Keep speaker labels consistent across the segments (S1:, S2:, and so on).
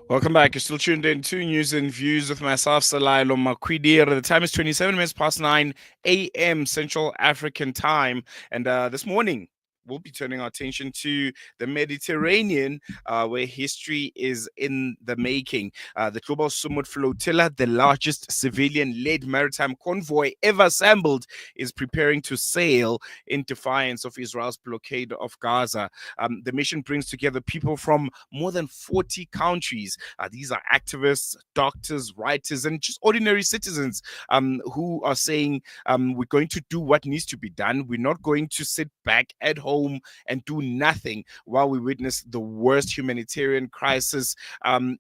S1: Welcome back. You're still tuned in to News and Views with myself, Salailo Makwidir. The time is 27 minutes past 9 a.m. Central African time. And this morning, we'll be turning our attention to the Mediterranean, where history is in the making. The global Sumud Flotilla, the largest civilian led maritime convoy ever assembled, is preparing to sail in defiance of Israel's blockade of Gaza. The mission brings together people from more than 40 countries. These are activists, doctors, writers, and just ordinary citizens who are saying we're going to do what needs to be done. We're not going to sit back at home and do nothing while we witness the worst humanitarian crisis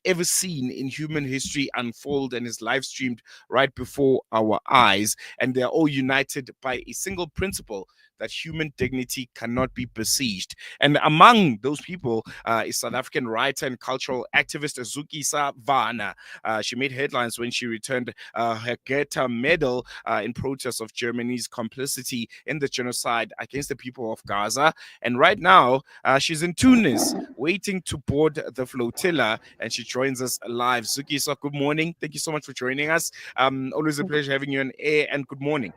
S1: ever seen in human history unfold and is live streamed right before our eyes. And they're all united by a single principle that human dignity cannot be besieged. And among those people is South African writer and cultural activist Zukiswa Wanner. She made headlines when she returned her Goethe Medal in protest of Germany's complicity in the genocide against the people of Gaza. And right now, she's in Tunis, waiting to board the flotilla, and she joins us live. Zukiswa, good morning. Thank you so much for joining us. Always a pleasure having you on air, and good morning.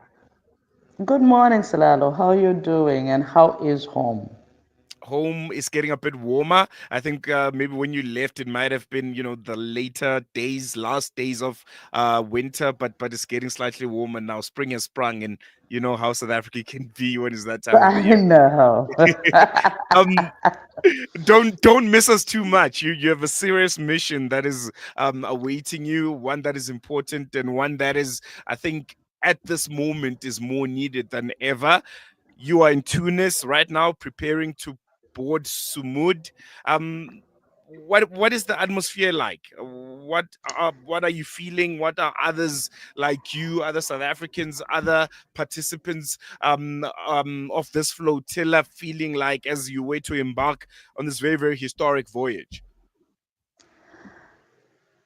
S2: Good morning, Salalo. How are you doing and how is home?
S1: Home is getting a bit warmer. I think maybe when you left, it might have been, the later days, last days of winter, but it's getting slightly warmer now. Spring has sprung, and you know how South Africa can be when it's that time of the
S2: I
S1: year.
S2: know.
S1: um, don't miss us too much. You have a serious mission that is awaiting you, one that is important, and one that is, I think, at this moment is more needed than ever. You are in Tunis right now, preparing to board Sumud. What is the atmosphere like? What are you feeling? What are others like you, other South Africans, other participants of this flotilla feeling like as you wait to embark on this very, very historic voyage?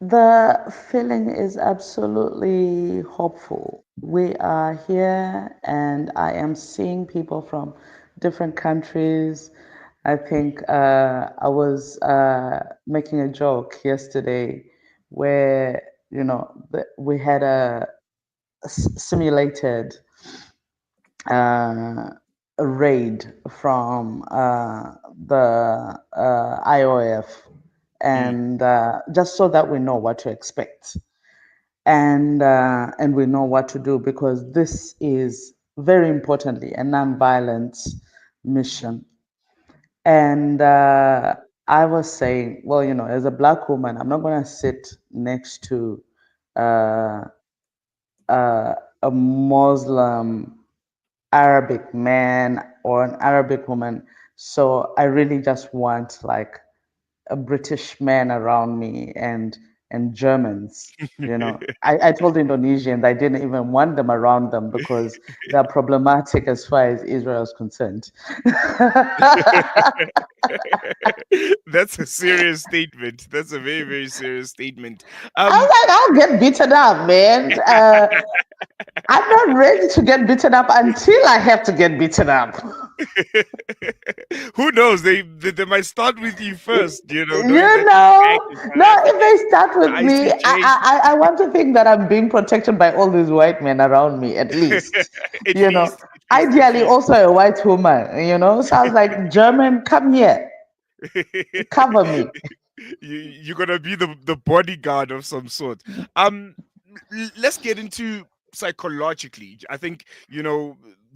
S2: The feeling is absolutely hopeful. We are here, and I am seeing people from different countries. I think I was making a joke yesterday where, we had simulated uh, a raid from the IOF,
S1: Mm.
S2: and just so that we know what to expect, and we know what to do, because this is very importantly a non-violent mission. And I was saying, well, as a black woman, I'm not going to sit next to uh, a Muslim Arabic man or an Arabic woman. So I really just want like a British man around me, and Germans. I told Indonesians I didn't even want them around them because they're problematic as far as Israel is concerned.
S1: That's a serious statement. That's a very, very serious statement.
S2: I was
S1: Um,
S2: like, I'll get beaten up, man. I'm not ready to get beaten up until I have to get beaten up.
S1: who knows? They might start with you first, knowing
S2: You
S1: that you're back
S2: know,
S1: in South
S2: no, if
S1: Africa.
S2: they start
S1: The
S2: with me,
S1: ICJ,
S2: I want to think that I'm being protected by all these white men around me, at least.
S1: at
S2: You know,
S1: least, at least, at
S2: ideally
S1: least.
S2: also a white woman. So I was like, German, come here, cover me.
S1: You're gonna be the bodyguard of some sort. Um, let's get into psychologically. I think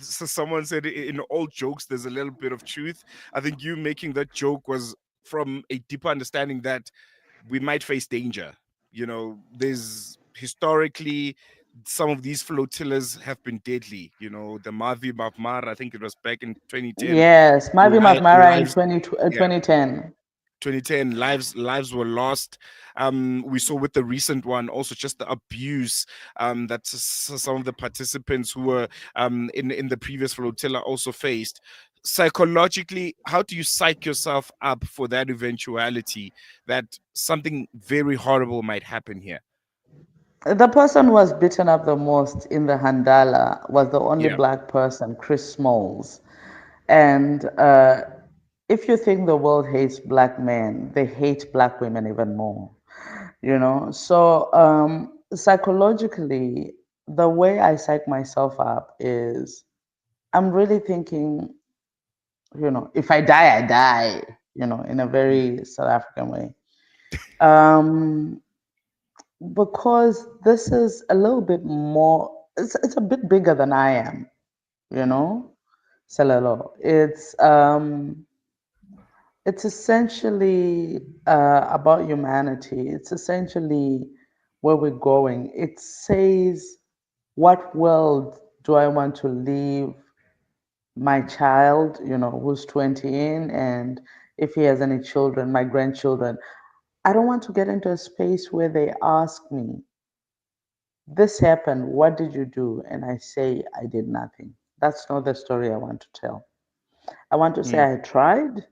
S1: someone said in all jokes there's a little bit of truth. I think you making that joke was from a deeper understanding that we might face danger. There's historically some of these flotillas have been deadly. The Mavi Mapmar, I think it was back in 2010.
S2: Yes, Mavi Mapmara in
S1: Lives, yeah,
S2: 2010.
S1: 2010, lives were lost. We saw with the recent one also just the abuse that some of the participants who were in the previous flotilla also faced. Psychologically, how do you psych yourself up for that eventuality that something very horrible might happen here?
S2: The person who was beaten up the most in the Handala was the only
S1: Yeah.
S2: black person, Chris Smalls. And if you think the world hates black men, they hate black women even more. So psychologically, the way I psych myself up is I'm really thinking, if I die, I die, in a
S1: Mm,
S2: very South African way. Um, because this is a little bit more, it's a bit bigger than I am, you know, Salalo. It's essentially about humanity. It's essentially where we're going. It says, what world do I want to leave my child, who's 20 in, and if he has any children, my grandchildren. I don't want to get into a space where they ask me, this happened, what did you do? And I say, I did nothing. That's not the story I want to tell. I want to say
S1: mm,
S2: I tried,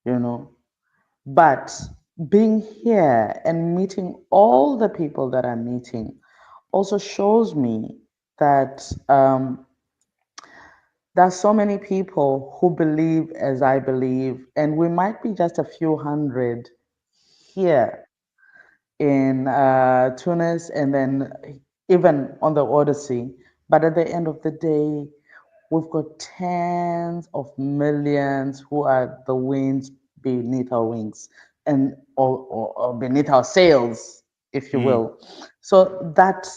S2: you know, but being here and meeting all the people that I'm meeting also shows me that there are so many people who believe as I believe, and we might be just a few hundred here in Tunis and then even on the Odyssey. But at the end of the day, we've got tens of millions who are the winds beneath our wings and or beneath our sails, if you
S1: mm,
S2: will. So that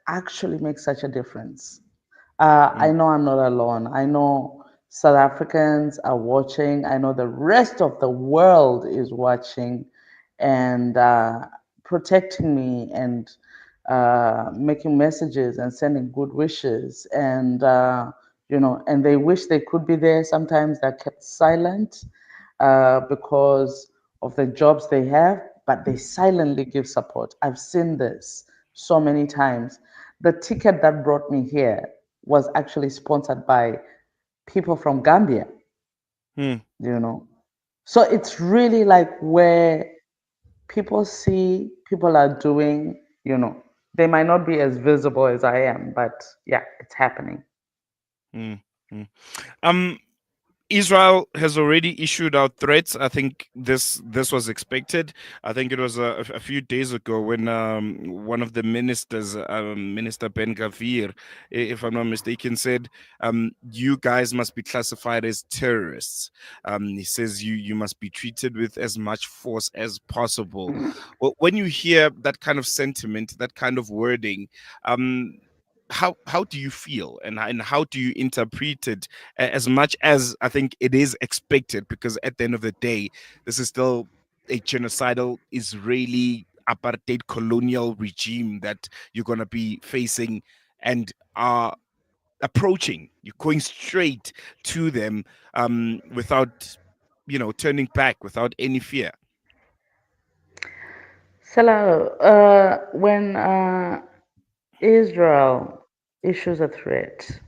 S2: actually makes such a difference. I
S1: mm,
S2: know I'm not alone. I know South Africans are watching. I know the rest of the world is watching and protecting me and making messages and sending good wishes. And, and they wish they could be there. Sometimes they're kept silent because of the jobs they have, but they silently give support. I've seen this so many times. The ticket that brought me here was actually sponsored by people from Gambia,
S1: mm.
S2: you know. So it's really like where people see people are doing, they might not be as visible as I am, but yeah, it's happening.
S1: Mm, mm. Um, Israel has already issued out threats. I think this was expected. I think it was a few days ago when one of the ministers, Minister Ben Gavir, if I'm not mistaken, said, "You guys must be classified as terrorists." He says you must be treated with as much force as possible. Well, when you hear that kind of sentiment, that kind of wording, um, how do you feel and how do you interpret it as much as I think it is expected because at the end of the day this is still a genocidal Israeli apartheid colonial regime that you're going to be facing and are approaching, you're going straight to them without turning back, without any fear.
S2: Salah, when Israel issues a threat,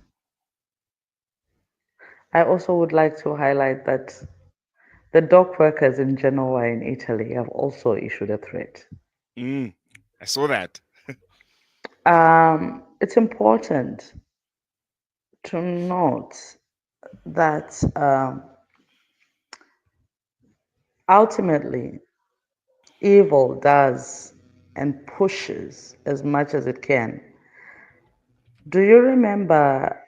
S2: I also would like to highlight that the dock workers in Genoa in Italy have also issued a threat.
S1: mm, I saw that.
S2: It's important to note that ultimately evil does and pushes as much as it can. Do you remember?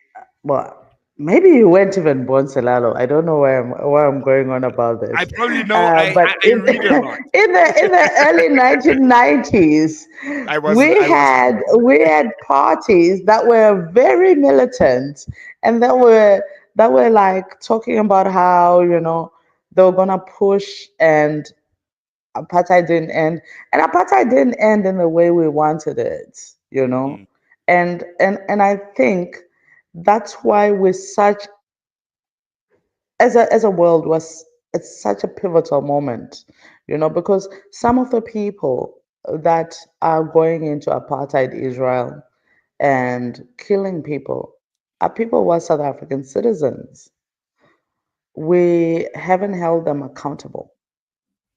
S2: Well, maybe you weren't even born, Selalo. I don't know where I'm going on about
S1: I
S2: this.
S1: probably know. I
S2: But
S1: I, I read a lot.
S2: in the early 1990s,
S1: I wasn't.
S2: we
S1: I wasn't
S2: had
S1: born.
S2: we had parties that were very militant and that were like talking about how they were gonna push and apartheid didn't end, and apartheid didn't end in the way we wanted it,
S1: Mm,
S2: and I think that's why we're such as a world was it's such a pivotal moment, because some of the people that are going into apartheid Israel and killing people are people who are South African citizens. We haven't held them accountable,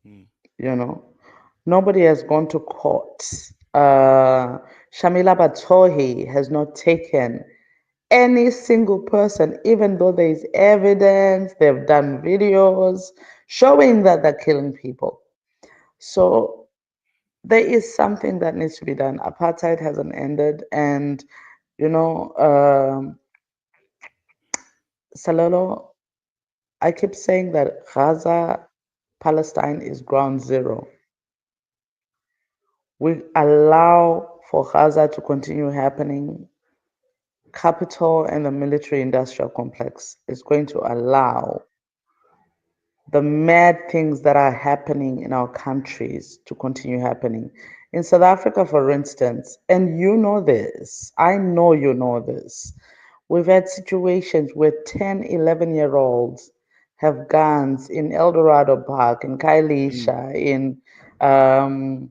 S1: mm,
S2: you know. Nobody has gone to court. Shamila Batohi has not taken any single person, even though there is evidence, they've done videos showing that they're killing people. So there is something that needs to be done. Apartheid hasn't ended, and you know, Salolo, I keep saying that Gaza, Palestine is ground zero. We allow for Gaza to continue happening. Capital and the military industrial complex is going to allow the mad things that are happening in our countries to continue happening. In South Africa, for instance, and you know this, I know you know this, we've had situations where 10, 11-year-olds have guns in El Dorado Park, in
S1: Mm,
S2: Kailisha, um,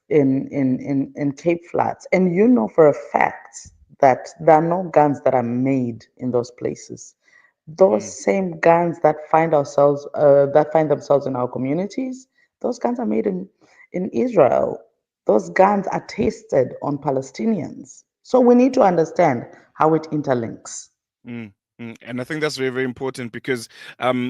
S2: in Cape Flats. And you know for a fact that there are no guns that are made in those places. Those
S1: mm,
S2: same guns that find themselves in our communities, those guns are made in Israel. Those guns are tested on Palestinians. So we need to understand how it interlinks.
S1: mm, And I think that's very, very important because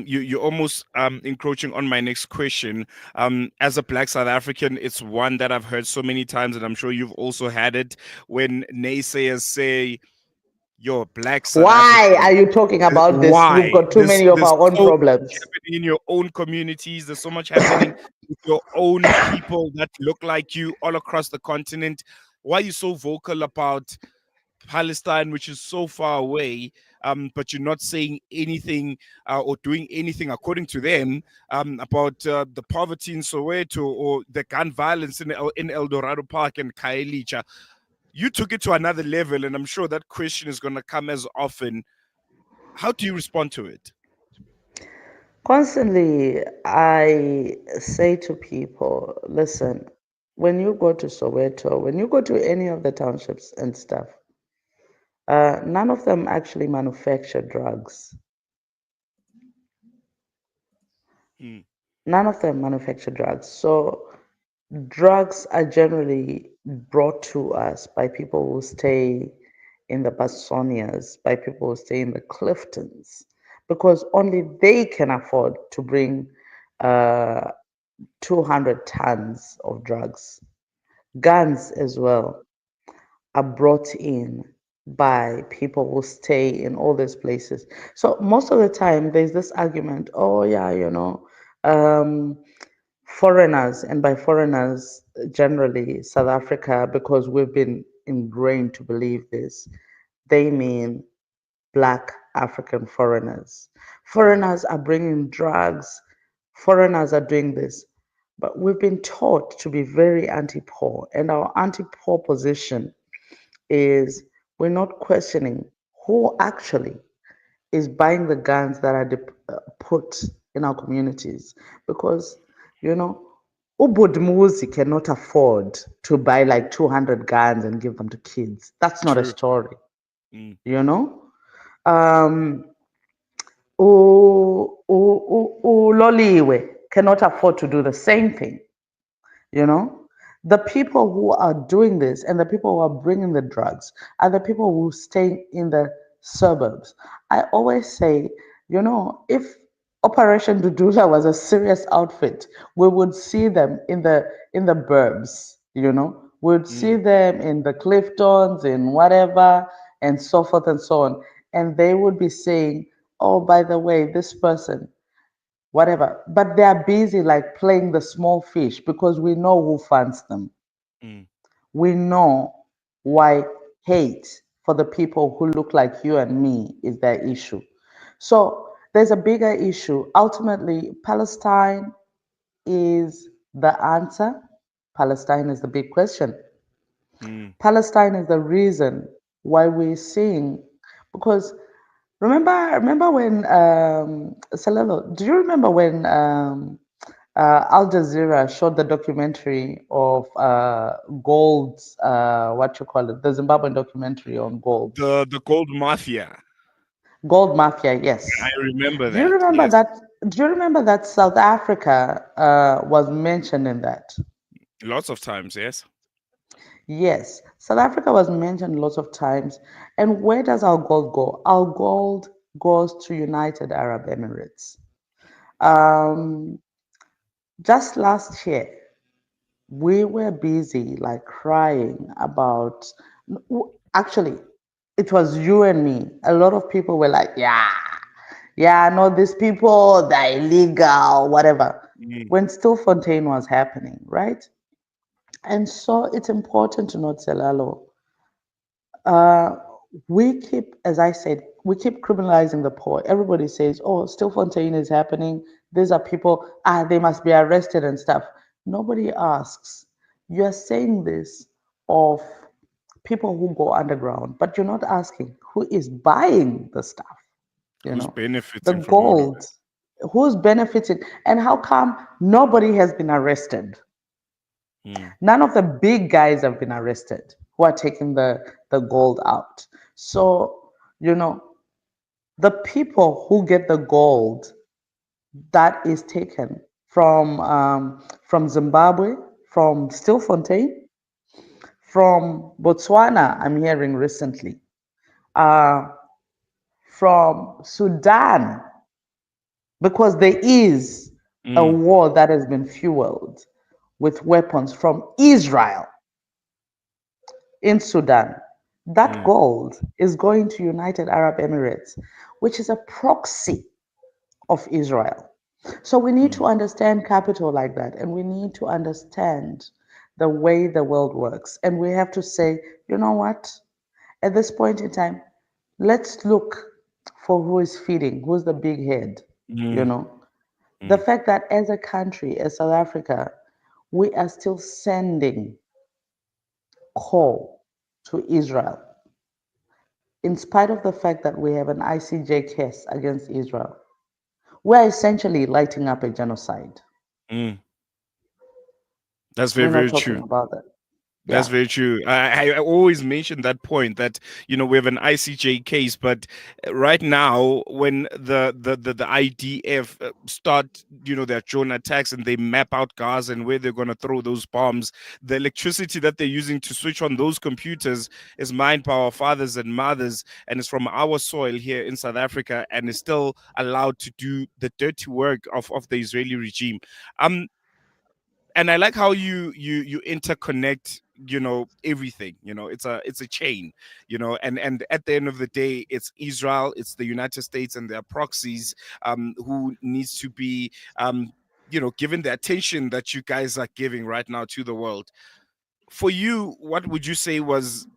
S1: you're almost encroaching on my next question. As a Black South African, it's one that I've heard so many times, and I'm sure you've also had it when naysayers say you're Black South
S2: Why are
S1: African.
S2: you talking about this? We've
S1: Why?
S2: got too many of
S1: There's
S2: our own
S1: so much
S2: problems.
S1: happening in your own communities. There's so much happening with your own people that look like you all across the continent. Why are you so vocal about Palestine, which is so far away, but you're not saying anything or doing anything according to them about the poverty in Soweto or the gun violence in El Dorado Park and Kaelicha? You took it to another level, and I'm sure that question is going to come as often. How do you respond to it?
S2: Constantly, I say to people, listen, when you go to Soweto, when you go to any of the townships and stuff, none of them actually manufacture drugs.
S1: Mm,
S2: None of them manufacture drugs. So drugs are generally brought to us by people who stay in the Basonias, by people who stay in the Cliftons, because only they can afford to bring uh, 200 tons of drugs. Guns as well are brought in by people who stay in all these places. So most of the time, there's this argument, oh, yeah, um, foreigners, and by foreigners, generally South Africa, because we've been ingrained to believe this, they mean Black African foreigners.
S1: mm,
S2: Foreigners are bringing drugs, foreigners are doing this. But we've been taught to be very anti poor, and our anti poor position is we're not questioning who actually is buying the guns that are put in our communities. Because, you know, Ubudmuzi cannot afford to buy like 200 guns and give them to kids. That's not a
S1: true.
S2: story,
S1: Mm,
S2: you know? Um, Uloliwe cannot afford to do the same thing, you know? The people who are doing this and the people who are bringing the drugs are the people who stay in the suburbs. I always say, if Operation Dudula was a serious outfit, we would see them in the burbs, we would see
S1: mm,
S2: them in the Cliftons, in whatever, and so forth and so on. And they would be saying, oh, by the way, this person, whatever. But they are busy like playing the small fish because we know who funds them.
S1: mm,
S2: We know why hate for the people who look like you and me is their issue. So there's a bigger issue. Ultimately, Palestine is the answer. Palestine is the big question.
S1: mm.
S2: Palestine is the reason why we're seeing, because remember when Salelo, do you remember when Al Jazeera showed the documentary of gold, what you call it, the Zimbabwean documentary on gold,
S1: The gold mafia.
S2: gold mafia?
S1: I
S2: Yes.
S1: remember
S2: Do you
S1: that.
S2: remember
S1: Yes,
S2: that? Do you remember that South Africa was mentioned in that?
S1: lots of times. Yes.
S2: Yes, South Africa was mentioned lots of times. And where does our gold go? Our gold goes to United Arab Emirates. Um, just last year, we were busy like crying about. Actually, it was you and me. A lot of people were like, "Yeah, yeah, no, these people they're illegal, whatever."
S1: Mm,
S2: When Stillfontein was happening, right? And so it's important to note, Selalo, uh, we keep, as I said, we keep criminalizing the poor. Everybody says, oh, Stillfontein is happening. These are people, they must be arrested and stuff. Nobody asks. You're saying this of people who go underground, but you're not asking who is buying the stuff, you
S1: who's
S2: know, the
S1: benefiting from all of
S2: gold, who's benefiting, and how come nobody has been arrested?
S1: it? Mm,
S2: None of the big guys have been arrested who are taking the gold out. So, you know, the people who get the gold that is taken from Zimbabwe, from Stillfontein, from Botswana, I'm hearing recently, uh, from Sudan, because there is a
S1: mm,
S2: war that has been fueled with weapons from Israel in Sudan. That
S1: mm,
S2: gold is going to United Arab Emirates, which is a proxy of Israel. So we need to
S1: mm,
S2: understand capital like that, and we need to understand the way the world works. And we have to say, you know what? At this point in time, let's look for who is feeding, who's the big head, you
S1: mm,
S2: know. The
S1: mm,
S2: fact that as a country, as South Africa, we are still sending coal to Israel in spite of the fact that we have an ICJ case against Israel, we're essentially lighting up a genocide.
S1: mm. That's very,
S2: We're not
S1: very
S2: talking
S1: true.
S2: about that.
S1: That's
S2: Yeah.
S1: very true. I always mention that point that we have an ICJ case, but right now when the IDF start their drone attacks and they map out Gaza and where they're going to throw those bombs, the electricity that they're using to switch on those computers is mined by our fathers and mothers, and it's from our soil here in South Africa, and is still allowed to do the dirty work of the Israeli regime. Um, and I like how you interconnect everything. It's a chain, and at the end of the day, it's Israel, it's the United States and their proxies, who needs to be given the attention that you guys are giving right now to the world. For you, what would you say was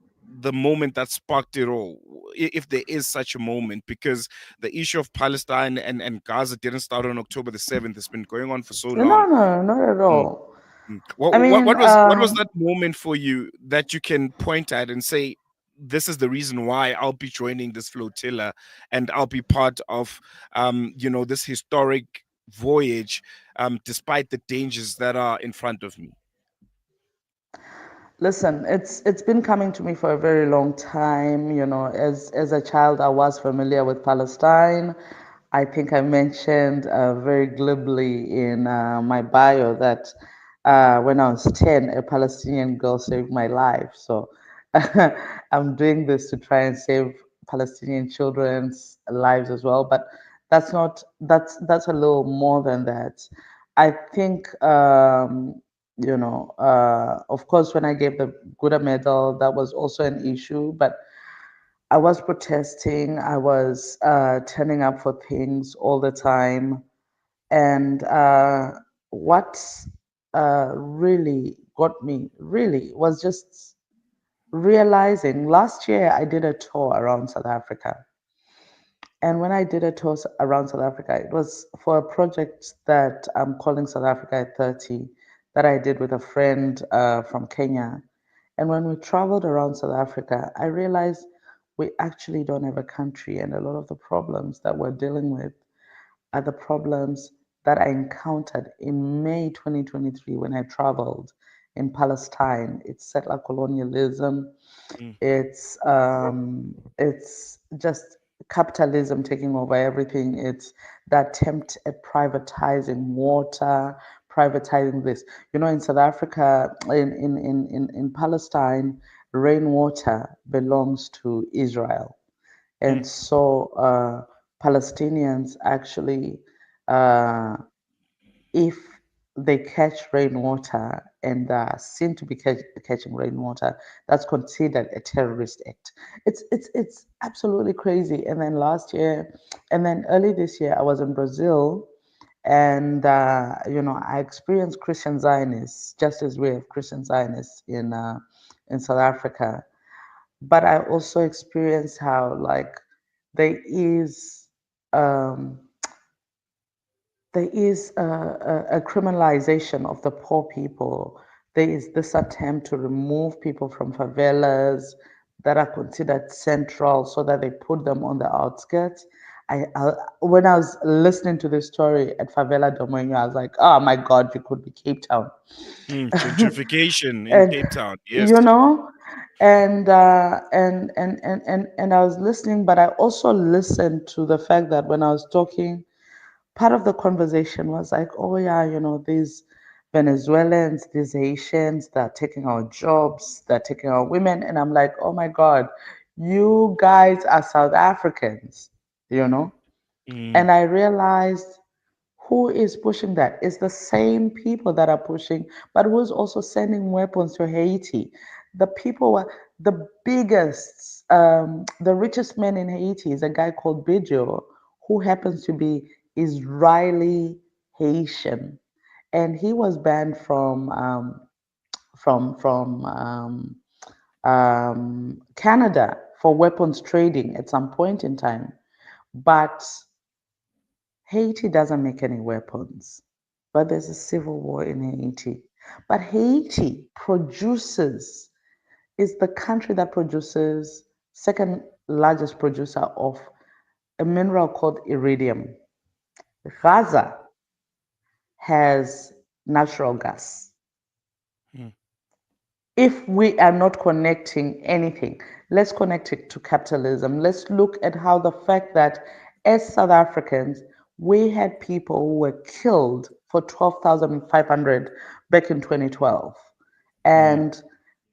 S1: the moment that sparked it all, if there is such a moment? Because the issue of Palestine and Gaza didn't start on October the 7th. It's been going on for so
S2: No,
S1: long.
S2: no, not at
S1: Mm.
S2: all.
S1: Mm.
S2: I mean,
S1: What was that moment for you that you can point at and say, this is the reason why I'll be joining this flotilla and I'll be part of this historic voyage, despite the dangers that are in front of me.
S2: listen, it's been coming to me for a very long time. You know, as a child, I was familiar with Palestine. I think I mentioned very glibly in my bio that when I was 10, a Palestinian girl saved my life. So I'm doing this to try and save Palestinian children's lives as well. But that's a little more than that. I think of course, when I gave the Gouda medal, that was also an issue, but I was protesting, I was turning up for things all the time. And what really got me, really, was just realizing last year I did a tour around South Africa. And when I did a tour around South Africa, it was for a project that I'm calling South Africa at 30 that I did with a friend from Kenya. And when we traveled around South Africa, I realized we actually don't have a country, and a lot of the problems that we're dealing with are the problems that I encountered in May 2023 when I traveled in Palestine. It's settler colonialism,
S1: Mm,
S2: it's just capitalism taking over everything. It's the attempt at privatizing water, privatizing this. You know, in South Africa, in Palestine, rainwater belongs to Israel.
S1: mm,
S2: And so Palestinians actually, uh, if they catch rainwater and are seen to be catching rainwater, that's considered a terrorist act. It's absolutely crazy. And then last year, and then early this year, I was in Brazil, and I experienced Christian Zionists just as we have Christian Zionists in South Africa. But I also experienced how like there is um, there is a criminalization of the poor people. There is this attempt to remove people from favelas that are considered central so that they put them on the outskirts. When I was listening to this story at Favela Domingo, I was like, oh my God, you could be Cape Town.
S1: Gentrification in
S2: And
S1: Cape Town. Yes.
S2: you know and I was listening, but I also listened to the fact that when I was talking, part of the conversation was like, oh yeah, these Venezuelans, these Haitians, they're taking our jobs, they're taking our women. And I'm like, oh my God, you guys are South Africans, you know?
S1: Mm,
S2: And I realized who is pushing that? It's the same people that are pushing, but who's also sending weapons to Haiti? The people were the biggest, the richest man in Haiti is a guy called Bidjo, who happens to be Israeli Haitian, and he was banned from Canada for weapons trading at some point in time, but Haiti doesn't make any weapons, but there's a civil war in Haiti. But Haiti is the country that produces second largest producer of a mineral called iridium. Gaza has natural gas.
S1: mm,
S2: If we are not connecting anything, let's connect it to capitalism. Let's look at how the fact that as South Africans, we had people who were killed for 12,500 back in 2012.
S1: mm,
S2: And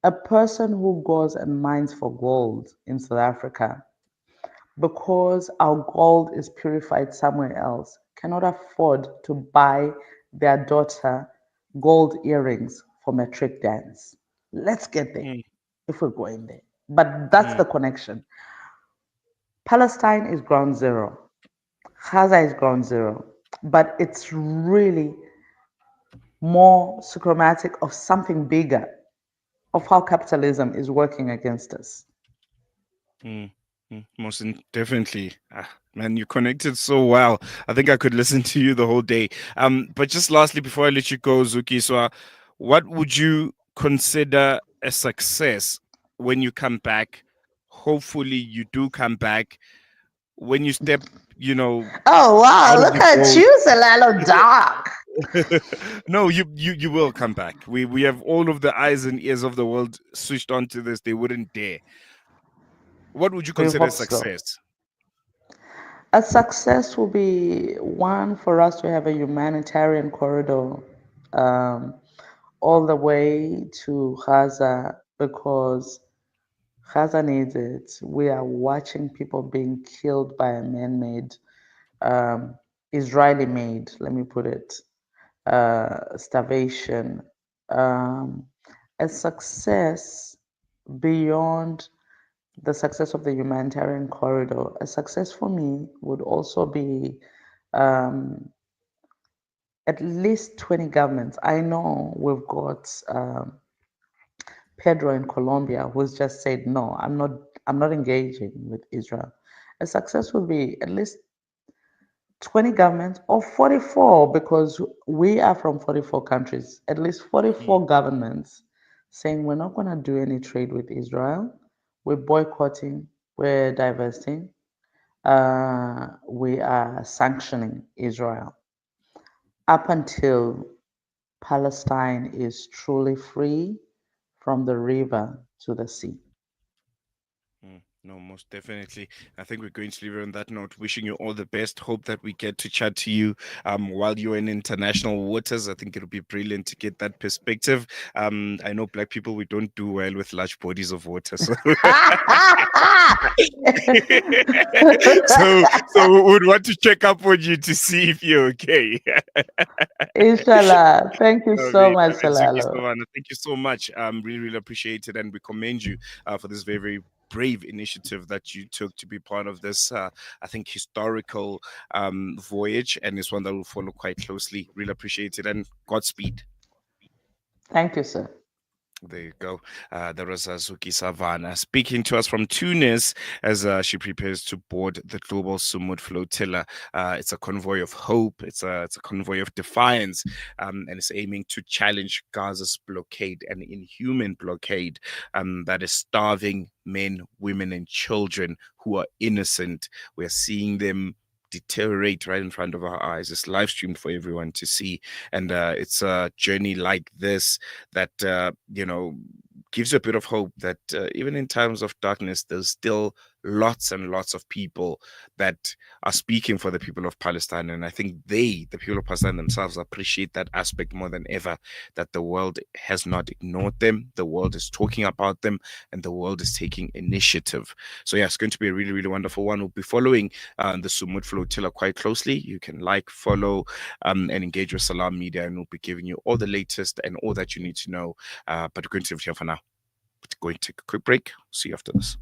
S2: a person who goes and mines for gold in South Africa, because our gold is purified somewhere else, cannot afford to buy their daughter gold earrings for matric dance. Let's get there
S1: mm,
S2: if we're going there. But that's
S1: mm,
S2: the connection. Palestine is ground zero, Gaza is ground zero, but it's really more symptomatic of something bigger, of how capitalism is working against us.
S1: mm, definitely. Man, you connected so well. I think I could listen to you the whole day. But just lastly, before I let you go, Zukiswa, what would you consider a success when you come back? Hopefully, you do come back. When you step, you know,
S2: Oh wow,
S1: out of
S2: look
S1: the
S2: at
S1: boat.
S2: you, Salalo Dark.
S1: No, you will come back. We have all of the eyes and ears of the world switched onto this. They wouldn't dare. What would you
S2: We
S1: consider a
S2: hope so.
S1: success?
S2: A success will be one for us to have a humanitarian corridor um, all the way to Gaza because Gaza needs it. We are watching people being killed by a man made, um, Israeli made, let me put it, starvation. Um, a success beyond the success of the humanitarian corridor, a success for me would also be um, at least 20 governments. I know we've got Pedro in Colombia who's just said, no, I'm not engaging with Israel. A success would be at least 20 governments or 44 because we are from 44 countries, at least
S1: Mm,
S2: 44 governments saying we're not going to do any trade with Israel. We're boycotting, we're divesting, we are sanctioning Israel up until Palestine is truly free from the river to the sea.
S1: mm. No, most definitely. I think we're going to leave it on that note. Wishing you all the best. Hope that we get to chat to you while you're in international waters. I think it'll be brilliant to get that perspective. I know black people, we don't do well with large bodies of water. So so we would want to check up on you to see if you're okay.
S2: Inshallah. Thank you so
S1: Very
S2: much,
S1: good. Zukiswa
S2: Salalo.
S1: Wanner, thank you so much. Really, really appreciate it, and we commend you for this very, very brave initiative that you took to be part of this, I think, historical voyage, and it's one that will follow quite closely. Really appreciate it, and Godspeed.
S2: Thank you, sir.
S1: There you go. There was Zukiswa Wanner speaking to us from Tunis as she prepares to board the global Sumud Flotilla. It's a convoy of hope. It's a convoy of defiance, and it's aiming to challenge Gaza's blockade, an inhuman blockade that is starving men, women, and children who are innocent. We're seeing them deteriorate right in front of our eyes. It's live streamed for everyone to see, and it's a journey like this that gives you a bit of hope that even in times of darkness, there's still lots and lots of people that are speaking for the people of Palestine. And I think the people of Palestine themselves, appreciate that aspect more than ever, that the world has not ignored them, the world is talking about them, and the world is taking initiative. So, yeah, it's going to be a really, really wonderful one. We'll be following the Sumud Flotilla quite closely. You can like, follow, and engage with Salam Media, and we'll be giving you all the latest and all that you need to know. But we're going to leave here for now. Going to take a quick break. See you after this.